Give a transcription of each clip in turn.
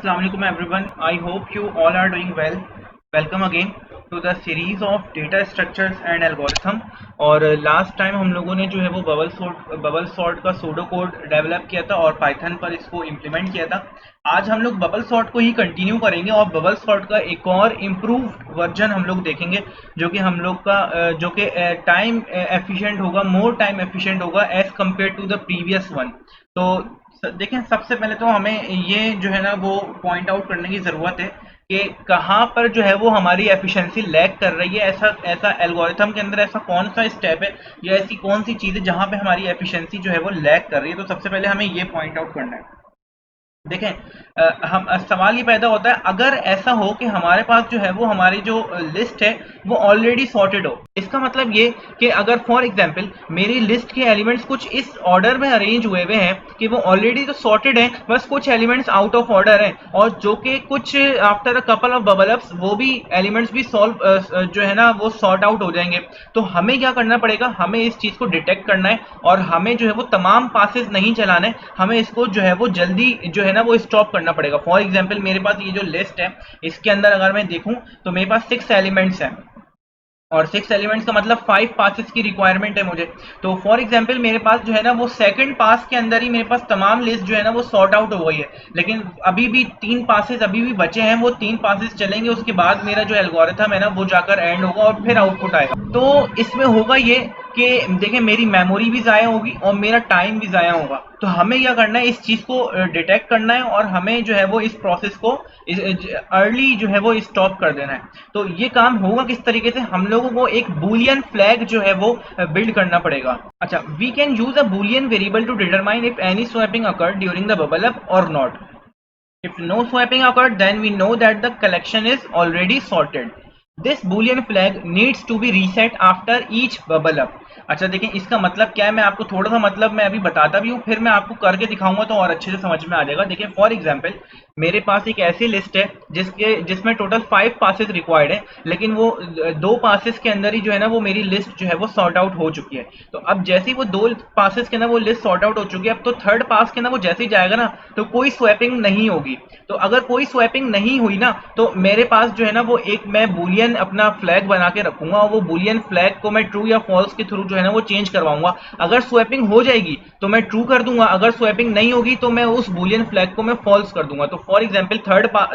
Assalamu alaikum everyone. I hope you all are doing well. Welcome again to the series of data structures and algorithm. और last time हम लोगों ने जो है वो bubble sort का सूडो कोड डेवलप किया था और पाइथन पर इसको इम्प्लीमेंट किया था। आज हम लोग बबल सॉर्ट को ही कंटिन्यू करेंगे और बबल सॉर्ट का एक और इम्प्रूव्ड वर्जन हम लोग देखेंगे जो कि हम लोग का जो कि टाइम एफिशिएंट होगा, मोर टाइम एफिशिएंट होगा as compared to the previous one. तो देखें, सबसे पहले तो हमें ये जो है ना वो पॉइंट आउट करने की ज़रूरत है कि कहाँ पर जो है वो हमारी एफिशिएंसी लैग कर रही है। ऐसा ऐसा एल्गोरिथम के अंदर ऐसा कौन सा स्टेप है या ऐसी कौन सी चीज़ है जहाँ पे हमारी एफिशिएंसी जो है वो लैग कर रही है। तो सबसे पहले हमें ये पॉइंट आउट करना है। देखें, हम सवाल ये पैदा होता है अगर ऐसा हो कि हमारे पास जो है वो हमारी जो लिस्ट है वो ऑलरेडी सॉर्टेड हो। इसका मतलब ये कि अगर फॉर एग्जांपल मेरी लिस्ट के एलिमेंट्स कुछ इस ऑर्डर में अरेंज हुए हुए हैं कि वो ऑलरेडी तो सॉर्टेड हैं, बस कुछ एलिमेंट्स आउट ऑफ ऑर्डर हैं और जो कि कुछ after a couple of bubble ups वो भी एलिमेंट्स भी सॉल्व जो है ना वो सॉर्ट आउट हो जाएंगे। तो हमें क्या करना पड़ेगा, हमें इस चीज़ को डिटेक्ट करना है और हमें जो है वो तमाम पासेस नहीं चलाने, हमें इसको जो है वो जल्दी जो है ना वो स्टॉप करना पड़ेगा। फॉर एग्जांपल मेरे पास ये जो लिस्ट है इसके अंदर अगर मैं देखूं तो मेरे पास 6 एलिमेंट्स हैं और 6 एलिमेंट्स का मतलब 5 पासेस की रिक्वायरमेंट है मुझे। तो फॉर एग्जांपल मेरे पास जो है ना वो सेकंड पास के अंदर ही मेरे पास तमाम लिस्ट जो है ना वो सॉर्ट आउट हो गई है, लेकिन अभी भी 3 पासेस अभी भी बचे हैं। वो 3 पासेस चलेंगे, उसके बाद मेरा जो एल्गोरिथम है ना वो जाकर एंड होगा और फिर आउटपुट आएगा। तो इसमें होगा ये कि देखिए मेरी मेमोरी भी ज़ाया होगी और मेरा टाइम भी ज़ाया होगा। तो हमें क्या करना है, इस चीज़ को डिटेक्ट करना है और हमें जो है वो इस प्रोसेस को अर्ली जो है वो स्टॉप कर देना है। तो ये काम होगा किस तरीके से, हम लोगों को एक बूलियन फ्लैग जो है वो बिल्ड करना पड़ेगा। अच्छा, we can use a boolean variable to determine if any swapping occurred during the bubble up or not. If no swapping occurred, then we know that the collection is already sorted. This boolean flag needs to be reset after each bubble up. अच्छा देखें, इसका मतलब क्या है, मैं आपको थोड़ा सा मतलब मैं अभी बताता भी हूँ, फिर मैं आपको करके दिखाऊंगा तो और अच्छे से समझ में आ जाएगा। देखिए फॉर एग्जांपल मेरे पास एक ऐसी लिस्ट है जिसमें टोटल 5 पासेस रिक्वायर्ड है, लेकिन वो 2 पासेस के अंदर ही जो है ना वो मेरी लिस्ट जो है वो सॉर्ट आउट हो चुकी है। तो अब जैसे ही वो 2 पासेस के अंदर वो लिस्ट सॉर्ट आउट हो चुकी है, अब तो थर्ड पास के अंदर वो जैसे ही जाएगा ना तो कोई स्वैपिंग नहीं होगी। तो अगर कोई स्वैपिंग नहीं हुई ना तो मेरे पास जो है ना वो एक मैं बूलियन अपना फ्लैग बना के रखूंगा और वो बूलियन फ्लैग को मैं ट्रू या फॉल्स के थ्रू जो है ना वो चेंज करवाऊंगा। अगर स्वैपिंग हो जाएगी तो मैं ट्रू कर दूंगा, अगर स्वैपिंग नहीं होगी तो मैं उस बूलियन फ्लैग को मैं फॉल्स कर दूंगा। तो फॉर एग्जांपल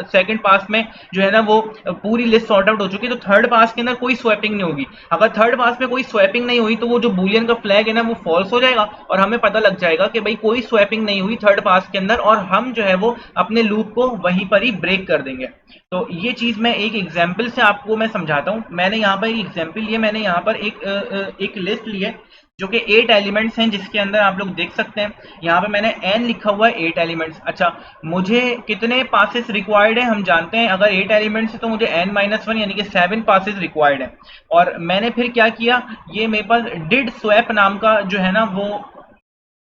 सेकंड पास में जो है ना वो पूरी लिस्ट सॉर्ट आउट हो चुकी है, तो थर्ड पास के अंदर कोई स्वैपिंग नहीं होगी। अगर थर्ड पास में कोई स्वैपिंग नहीं हुई तो वो जो बूलियन का फ्लैग है ना वो फॉल्स हो जाएगा और हमें पता लग जाएगा कि भाई कोई स्वैपिंग नहीं हुई थर्ड पास के अंदर और हम जो है वो अपने लूप को वहीं पर ही ब्रेक कर देंगे। तो ये चीज मैं एक एग्जांपल से आपको मैं समझाता हूं। मैंने यहाँ पर एक एग्जांपल लिए, मैंने यहाँ पर एक लिस्ट ली है जो कि 8 एलिमेंट्स हैं, जिसके अंदर आप लोग देख सकते हैं यहाँ पे मैंने n लिखा हुआ है 8 एलिमेंट्स। अच्छा, मुझे कितने पासेस रिक्वायर्ड है हम जानते हैं, अगर 8 एलिमेंट्स है तो मुझे n-1 यानी कि 7 पासेस रिक्वायर्ड है। और मैंने फिर क्या किया, ये मेरे पास डिड स्वैप नाम का जो है ना वो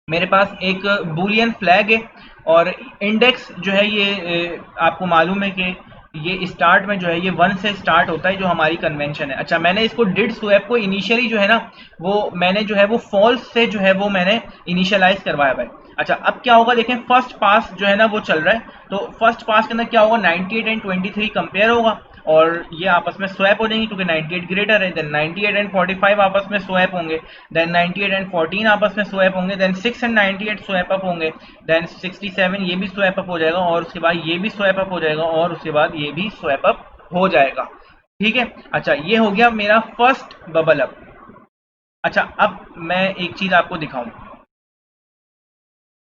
मेरे पास एक बूलियन फ्लैग है और इंडेक्स जो है ये आपको मालूम है कि ये स्टार्ट में जो है ये 1 से स्टार्ट होता है जो हमारी कन्वेंशन है। अच्छा, मैंने इसको डिड स्वैप को इनिशियली जो है ना वो मैंने जो है वो फॉल्स से जो है वो मैंने इनिशियलाइज करवाया भाई। अच्छा, अब क्या होगा, देखें फर्स्ट पास जो है ना वो चल रहा है, तो फर्स्ट पास के अंदर क्या होगा, 98 एंड 23 कंपेयर होगा और ये आपस में स्वैप हो जाएंगे क्योंकि 98 ग्रेटर है। देन 98 एंड 45 आपस में स्वैप होंगे, देन 98 एंड 14 आपस में स्वैप होंगे, देन 6 एंड 98 स्वैप अप होंगे, देन 67 ये भी स्वैप अप हो जाएगा और उसके बाद ये भी स्वैप अप हो जाएगा और उसके बाद ये भी स्वैप अप हो जाएगा। ठीक है, अच्छा ये हो गया मेरा फर्स्ट बबल अप। अच्छा, अब मैं एक चीज आपको दिखाऊं,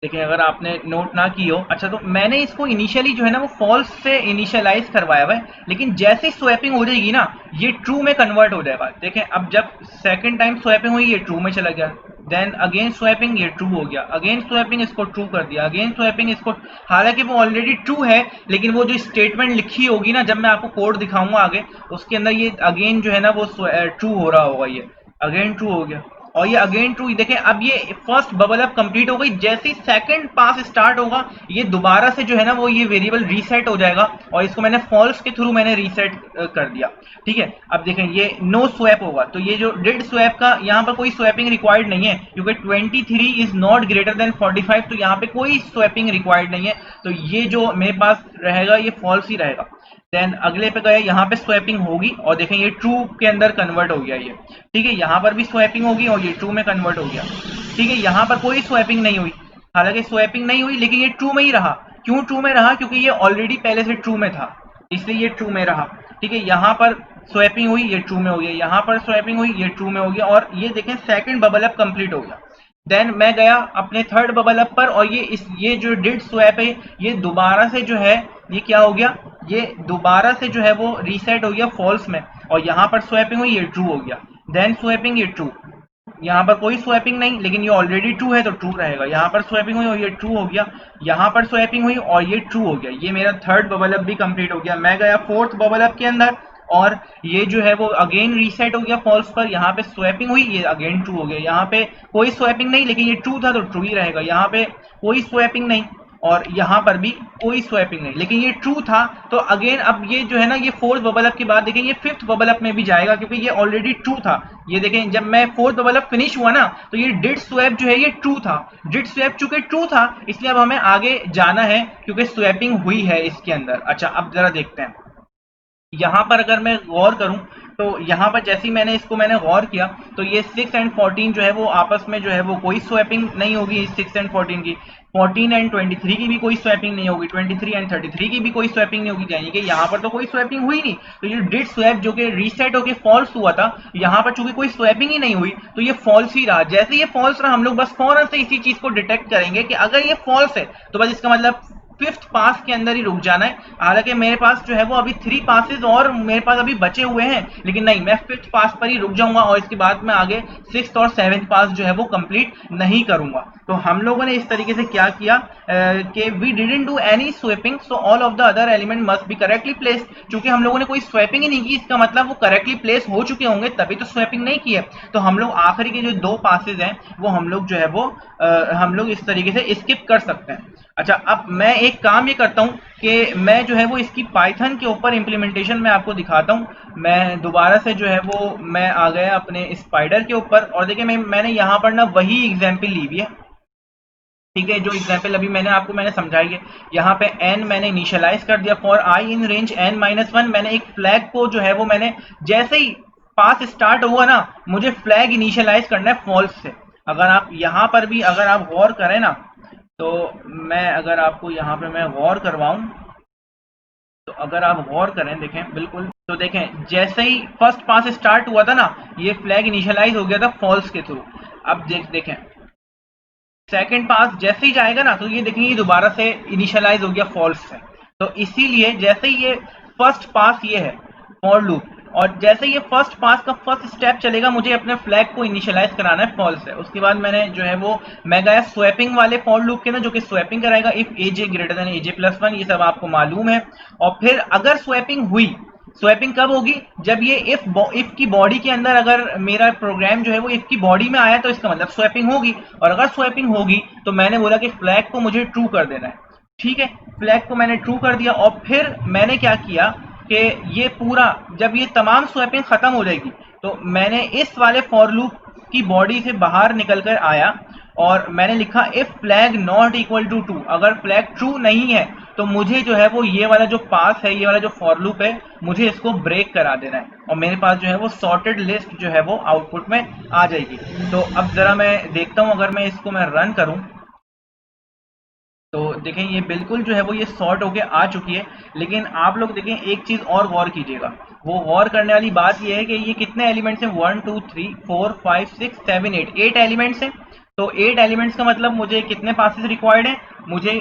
देखिए अगर आपने नोट ना की हो। अच्छा, तो मैंने इसको इनिशियली जो है ना वो फॉल्स से इनिशियलाइज करवाया हुआ है, लेकिन जैसे स्वैपिंग हो जाएगी ना ये ट्रू में कन्वर्ट हो जाएगा। देखें अब जब सेकंड टाइम स्वैपिंग हुई ये ट्रू में चला गया, देन अगेन स्वैपिंग ये ट्रू हो गया, अगेन स्वैपिंग इसको ट्रू कर दिया, अगेन स्वैपिंग इसको, हालांकि वो ऑलरेडी ट्रू है लेकिन वो जो स्टेटमेंट लिखी होगी ना जब मैं आपको कोड दिखाऊंगा आगे उसके अंदर ये अगेन जो है ना वो ट्रू हो रहा होगा, ये अगेन ट्रू हो गया। और ये अगेन ट्रू। देखें अब ये फर्स्ट बबल अप कंप्लीट हो गई, जैसे ही सेकंड पास स्टार्ट होगा ये दोबारा से जो है ना वो ये वेरिएबल रीसेट हो जाएगा, और इसको मैंने फॉल्स के थ्रू मैंने रीसेट कर दिया। ठीक है, अब देखें ये नो स्वैप होगा, तो ये जो डिड स्वैप का यहाँ पर कोई स्वैपिंग रिक्वायर्ड नहीं है, क्योंकि 23 इज नॉट ग्रेटर देन 45, तो यहाँ पे कोई स्वैपिंग रिक्वायर्ड नहीं है, तो ये जो मेरे पास रहेगा ये फॉल्स ही रहेगा। देन अगले पे गए, यहाँ पे स्वैपिंग होगी और देखें ये ट्रू के अंदर कन्वर्ट हो गया ये। ठीक है, यहाँ पर भी स्वैपिंग होगी और ये ट्रू में कन्वर्ट हो गया। ठीक है, यहाँ पर कोई स्वैपिंग नहीं हुई, हालांकि स्वैपिंग नहीं हुई लेकिन ये ट्रू में ही रहा। क्यों ट्रू में रहा? क्योंकि ये ऑलरेडी पहले से ट्रू में था, इसलिए ये ट्रू में रहा। ठीक है, यहाँ पर स्वैपिंग हुई, ये ट्रू में हो गया, यहाँ पर स्वैपिंग हुई, ये ट्रू में हो गया, और ये देखें सेकंड बबल अप कंप्लीट हो गया। देन मैं गया अपने थर्ड बबल अप पर, और ये जो डिड स्वैप है ये दोबारा से जो है ये क्या हो गया, ये दोबारा से जो है वो रीसेट हो गया फॉल्स में, और यहाँ पर स्वैपिंग हुई, ये ट्रू हो गया। देन स्वैपिंग, ये ट्रू, यहाँ पर कोई स्वैपिंग नहीं लेकिन ये ऑलरेडी ट्रू है तो ट्रू रहेगा। यहाँ पर स्वैपिंग हुई और ये ट्रू हो गया, यहाँ पर स्वैपिंग हुई और ये ट्रू हो गया। ये मेरा थर्ड बबल अप भी कंप्लीट हो गया। मैं गया फोर्थ बबल अप के अंदर, और ये जो है वो अगेन रीसेट हो गया फॉल्स पर, यहाँ पे स्वैपिंग हुई, ये अगेन ट्रू हो गया। यहाँ पे कोई स्वैपिंग नहीं लेकिन ये ट्रू था तो ट्रू ही रहेगा। यहाँ पे कोई स्वैपिंग नहीं और यहाँ पर भी कोई स्वैपिंग नहीं लेकिन ये ट्रू था, तो अगेन अब ये जो है ना ये फोर्थ बबल अप के बाद देखें ये फिफ्थ बबल अप में भी जाएगा, क्योंकि ये ऑलरेडी ट्रू था। ये देखें जब मैं फोर्थ बबल अप फिनिश हुआ ना तो ये डिड स्वैप जो है ये ट्रू था। डिड स्वैप चूंकि ट्रू था इसलिए अब हमें आगे जाना है क्योंकि स्वैपिंग हुई है इसके अंदर। अच्छा, अब जरा देखते हैं यहाँ पर अगर मैं गौर करूं तो यहाँ पर जैसे ही मैंने गौर किया तो ये 6 एंड 14 जो है वो आपस में जो है वो कोई स्वैपिंग नहीं होगी 6 एंड 14 की। 14 एंड 23 की भी कोई स्वैपिंग नहीं होगी, 23 एंड 33 की भी कोई स्वैपिंग नहीं होगी, यानी कि यहाँ पर तो कोई स्वैपिंग हुई नहीं। तो ये डिड स्वैप जो कि रीसेट होके फॉल्स हुआ था, यहाँ पर चूंकि कोई स्वैपिंग ही नहीं हुई तो ये फॉल्स ही रहा। जैसे ये फॉल्स रहा हम लोग बस फौरन से इसी चीज को डिटेक्ट करेंगे कि अगर ये फॉल्स है तो बस इसका मतलब फिफ्थ पास के अंदर ही रुक जाना है। हालांकि मेरे पास जो है वो अभी 3 पासेस और मेरे पास अभी बचे हुए हैं, लेकिन नहीं, मैं फिफ्थ पास पर ही रुक जाऊंगा और इसके बाद मैं आगे 6th और 7th पास जो है वो कंप्लीट नहीं करूंगा। तो हम लोगों ने इस तरीके से क्या किया कि we didn't do any swapping, so all of the other element must be correctly placed. चूंकि हम लोगों ने कोई स्वैपिंग ही नहीं की इसका मतलब वो करेक्टली प्लेस हो चुके होंगे, तभी तो स्वैपिंग नहीं की है। तो हम लोग आखिरी के जो 2 पासेज हैं वो हम लोग जो है वो हम लोग इस तरीके से स्किप कर सकते हैं। अच्छा, अब मैं एक काम ये करता हूँ कि मैं जो है वो इसकी पाइथन के ऊपर इम्प्लीमेंटेशन में आपको दिखाता हूँ। मैं दोबारा से जो है वो मैं आ गया अपने स्पाइडर के ऊपर, और देखिए मैंने यहाँ पर ना वही एग्जाम्पल ली हुई है। ठीक है, जो एग्जाम्पल अभी मैंने समझाई है, यहाँ पे n मैंने इनिशियलाइज कर दिया for i in range n-1। मैंने एक फ्लैग को जो है वो मैंने जैसे ही पास स्टार्ट हुआ ना मुझे फ्लैग इनिशियलाइज करना है फॉल्स से। अगर आप यहाँ पर भी अगर आप गौर करें ना तो मैं अगर आपको यहाँ पे मैं गौर करवाऊं तो अगर आप गौर करें देखें बिल्कुल, तो देखें जैसे ही फर्स्ट पास स्टार्ट हुआ था ना ये फ्लैग इनिशियलाइज हो गया था फॉल्स के थ्रू। अब देखें सेकंड पास जैसे ही जाएगा ना तो ये देखेंगे ये दोबारा से इनिशियलाइज हो गया फॉल्स से। तो इसीलिए जैसे ही ये फर्स्ट पास ये है फॉर लूप, और जैसे ये फर्स्ट पास का फर्स्ट स्टेप चलेगा मुझे अपने फ्लैग को इनिशियलाइज कराना है फॉल्स है। उसके बाद मैंने जो है वो मैं गया स्वैपिंग वाले फॉर लूप के ना जो कि स्वैपिंग कराएगा if AJ greater than AJ plus 1, ये सब आपको मालूम है। और फिर अगर स्वैपिंग हुई, स्वैपिंग कब होगी? जब ये इफ की बॉडी के अंदर अगर मेरा प्रोग्राम जो है वो इफ की बॉडी में आया तो इसका मतलब स्वैपिंग होगी, और अगर स्वैपिंग होगी तो मैंने बोला कि फ्लैग को मुझे ट्रू कर देना है। ठीक है, फ्लैग को मैंने ट्रू कर दिया, और फिर मैंने क्या किया कि ये पूरा जब ये तमाम स्वैपिंग खत्म हो जाएगी तो मैंने इस वाले फॉर लूप की बॉडी से बाहर निकल कर आया और मैंने लिखा if flag not equal to true. अगर फ्लैग ट्रू नहीं है तो मुझे जो है वो ये वाला जो पास है, ये वाला जो फॉर लूप है, मुझे इसको ब्रेक करा देना है, और मेरे पास जो है वो सॉर्टेड लिस्ट जो है वो आउटपुट में आ जाएगी। तो अब जरा मैं देखता हूं, अगर मैं इसको मैं रन करूं तो देखें ये बिल्कुल जो है वो ये सॉर्ट होके आ चुकी है। लेकिन आप लोग देखें एक चीज और गौर कीजिएगा, वो गौर करने वाली बात ये है कि ये कितने एलिमेंट्स हैं, 1 2 3 4 5 6 7 8 एलिमेंट्स हैं। तो 8 एलिमेंट्स का मतलब मुझे कितने पासेस रिक्वायर्ड है? मुझे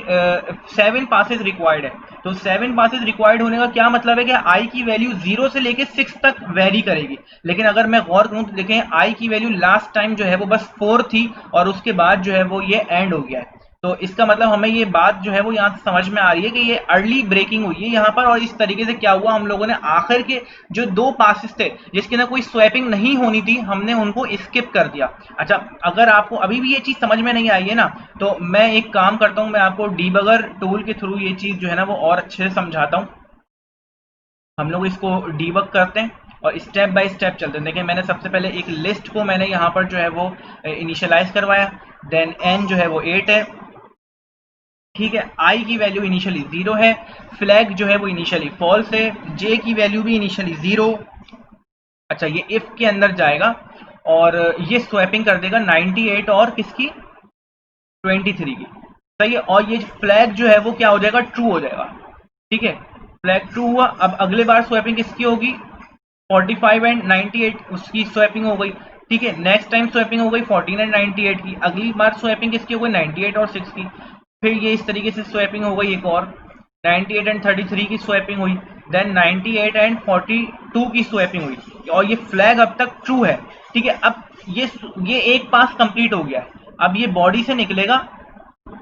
7 पासेस रिक्वायर्ड है। तो 7 पासेस रिक्वायर्ड होने का क्या मतलब है कि i की वैल्यू 0 से लेके 6 तक वेरी करेगी। लेकिन अगर मैं गौर करूं तो देखें i की वैल्यू लास्ट टाइम जो है वो बस 4 थी और उसके बाद जो है वो ये एंड हो गया है। तो इसका मतलब हमें ये बात जो है वो यहाँ से समझ में आ रही है कि ये अर्ली ब्रेकिंग हुई है यहाँ पर, और इस तरीके से क्या हुआ, हम लोगों ने आखिर के जो 2 पासेस थे जिसके अंदर कोई स्वैपिंग नहीं होनी थी, हमने उनको स्किप कर दिया। अच्छा, अगर आपको अभी भी ये चीज समझ में नहीं आई है ना, तो मैं एक काम करता हूँ, मैं आपको डीबगर टूल के थ्रू ये चीज जो है ना वो और अच्छे से समझाता हूँ। हम लोग इसको डीबग करते हैं और स्टेप बाय स्टेप चलते हैं। देखिए, मैंने सबसे पहले एक लिस्ट को मैंने यहाँ पर जो है वो इनिशियलाइज करवाया, देन एन जो है वो 8 है, ठीक है, आई की वैल्यू इनिशियली 0 है, फ्लैग जो है वो इनिशियली फॉल्स है, जे की वैल्यू भी इनिशियली 0। अच्छा, ये इफ के अंदर जाएगा और ये स्वैपिंग कर देगा 98 और किसकी, 23 की, सही है। और ये फ्लैग जो है वो क्या हो जाएगा, ट्रू हो जाएगा, ठीक है, फ्लैग ट्रू हुआ। अब अगले बार स्वैपिंग किसकी होगी, 45 एंड 98, उसकी स्वैपिंग हो गई, ठीक है। नेक्स्ट टाइम स्वैपिंग हो गई 14 एंड 98 की, अगली बार स्वैपिंग किसकी हो गई, 98 और 6 की। फिर ये इस तरीके से स्वैपिंग हो गई एक और, 98 एंड 33 की स्वैपिंग हुई, देन 98 एंड 42 की स्वैपिंग हुई, और ये फ्लैग अब तक ट्रू है, ठीक है। अब ये एक पास कंप्लीट हो गया है। अब ये बॉडी से निकलेगा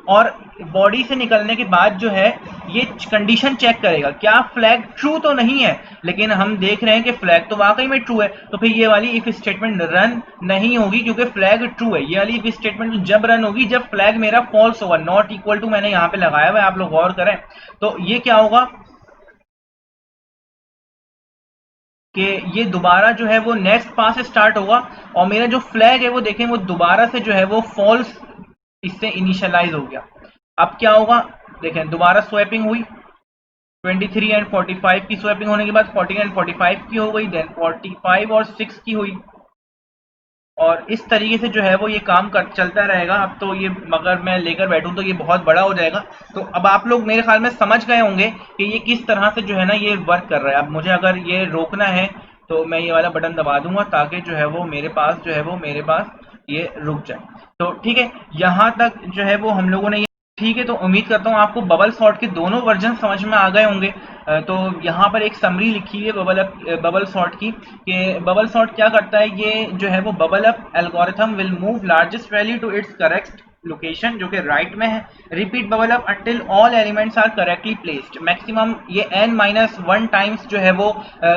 और बॉडी से निकलने के बाद जो है ये कंडीशन चेक करेगा, क्या फ्लैग ट्रू तो नहीं है, लेकिन हम देख रहे हैं कि फ्लैग तो वाकई में ट्रू है, तो फिर ये वाली इफ स्टेटमेंट रन नहीं होगी क्योंकि फ्लैग ट्रू है। ये वाली इफ स्टेटमेंट जब रन होगी जब फ्लैग मेरा फॉल्स होगा, नॉट इक्वल टू मैंने यहाँ पे लगाया हुआ है, आप लोग गौर करें। तो ये क्या होगा कि ये दोबारा जो है वो नेक्स्ट पास स्टार्ट होगा और मेरा जो फ्लैग है वो देखें वो दोबारा से जो है वो फॉल्स इससे इनिशियलाइज हो गया। अब क्या होगा, देखें दोबारा स्वैपिंग हुई, 23 एंड 45 की स्वैपिंग होने के बाद 14 एंड 45 की हो गई, देन 45 और 6 की हुई, और इस तरीके से जो है वो ये काम कर चलता रहेगा। अब तो ये अगर मैं लेकर बैठूं तो ये बहुत बड़ा हो जाएगा। तो अब आप लोग मेरे ख्याल में समझ गए होंगे कि ये किस तरह से जो है ना ये वर्क कर रहा है। अब मुझे अगर ये रोकना है तो मैं ये वाला बटन दबा दूंगा ताकि जो है वो मेरे पास ये रुक जाए। तो ठीक है, यहाँ तक जो है वो हम लोगों ने, ठीक है। तो उम्मीद करता हूँ आपको बबल सॉर्ट के दोनों वर्जन समझ में आ गए होंगे। तो यहाँ पर एक समरी लिखी है बबल सॉर्ट की, कि बबल सॉर्ट क्या करता है, ये जो है वो bubble up algorithm will move largest value to its correct location, जो कि राइट में है, repeat bubble up until all elements are correctly placed. Maximum ये n-1 टाइम्स जो है वो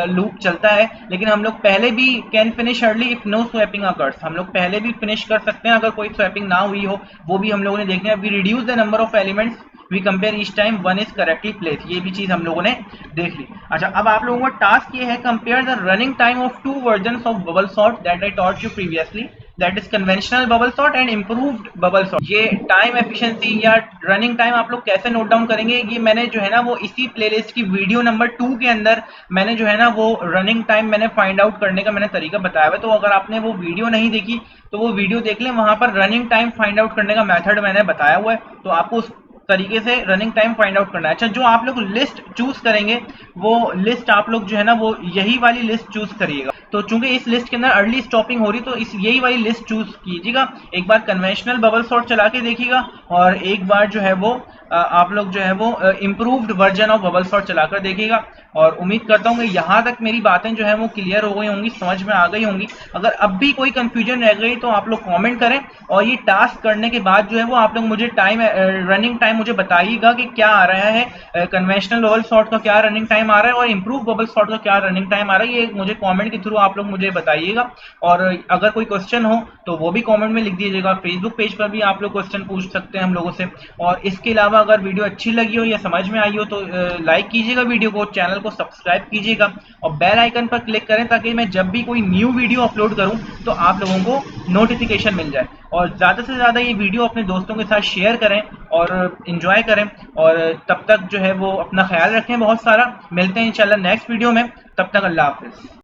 लूप चलता है, लेकिन हम लोग पहले भी can finish early if no swapping occurs, हम लोग पहले भी फिनिश कर सकते हैं अगर कोई स्वैपिंग ना हुई हो, वो भी हम लोगों ने देखना है। We reduce the number of elements we compare each time one is correctly place, ये भी चीज हम लोगों ने देख ली। अच्छा, अब आप लोगों का टास्क ये है, compare the running time of 2 version of bubble sort that I taught you previously, that is conventional bubble sort and improved bubble sort. ये टाइम एफिशिएंसी या रनिंग टाइम आप लोग कैसे नोट डाउन करेंगे, ये मैंने जो है ना वो इसी प्लेलिस्ट की वीडियो नंबर 2 के अंदर मैंने जो है ना वो रनिंग टाइम मैंने फाइंड आउट करने का मैंने तरीका बताया हुआ है। तो अगर आपने वो वीडियो नहीं देखी तो वो वीडियो देख लें, वहां पर रनिंग टाइम फाइंड आउट करने का मेथड मैंने बताया हुआ है, तो आपको उस तरीके से रनिंग टाइम फाइंड आउट करना है। अच्छा, जो आप लोग लिस्ट चूज करेंगे वो लिस्ट आप लोग जो है ना वो यही वाली लिस्ट चूज करिएगा। तो चूंकि इस लिस्ट के अंदर अर्ली स्टॉपिंग हो रही तो इस यही वाली लिस्ट चूज कीजिएगा। एक बार कन्वेंशनल बबल सॉर्ट चला के देखिएगा और एक बार जो है वो आप लोग जो है वो improved version of bubble sort चलाकर देखिएगा। और उम्मीद करता हूँ कि यहाँ तक मेरी बातें जो है वो क्लियर हो गई होंगी, समझ में आ गई होंगी। अगर अब भी कोई कंफ्यूजन रह गई तो आप लोग कमेंट करें, और ये टास्क करने के बाद जो है वो आप लोग मुझे रनिंग टाइम मुझे बताइएगा कि क्या आ रहा है, कन्वेंशनल बबल सॉर्ट का क्या रनिंग टाइम आ रहा है और इम्प्रूव बबल सॉर्ट का क्या रनिंग टाइम आ रहा है, ये मुझे कॉमेंट के थ्रू आप लोग मुझे बताइएगा। और अगर कोई क्वेश्चन हो तो वो भी कॉमेंट में लिख दीजिएगा। फेसबुक पेज पर भी आप लोग क्वेश्चन पूछ सकते हैं हम लोगों से। और इसके अलावा अगर वीडियो अच्छी लगी हो या समझ में आई हो तो लाइक कीजिएगा वीडियो को, चैनल को सब्सक्राइब कीजिएगा और बेल आइकन पर क्लिक करें ताकि मैं जब भी कोई न्यू वीडियो अपलोड करूं तो आप लोगों को नोटिफिकेशन मिल जाए। और ज़्यादा से ज़्यादा ये वीडियो अपने दोस्तों के साथ शेयर करें और एंजॉय करें। और तब तक जो है वो अपना ख्याल रखें बहुत सारा। मिलते हैं इंशाल्लाह नेक्स्ट वीडियो में, तब तक अल्लाह हाफिज़।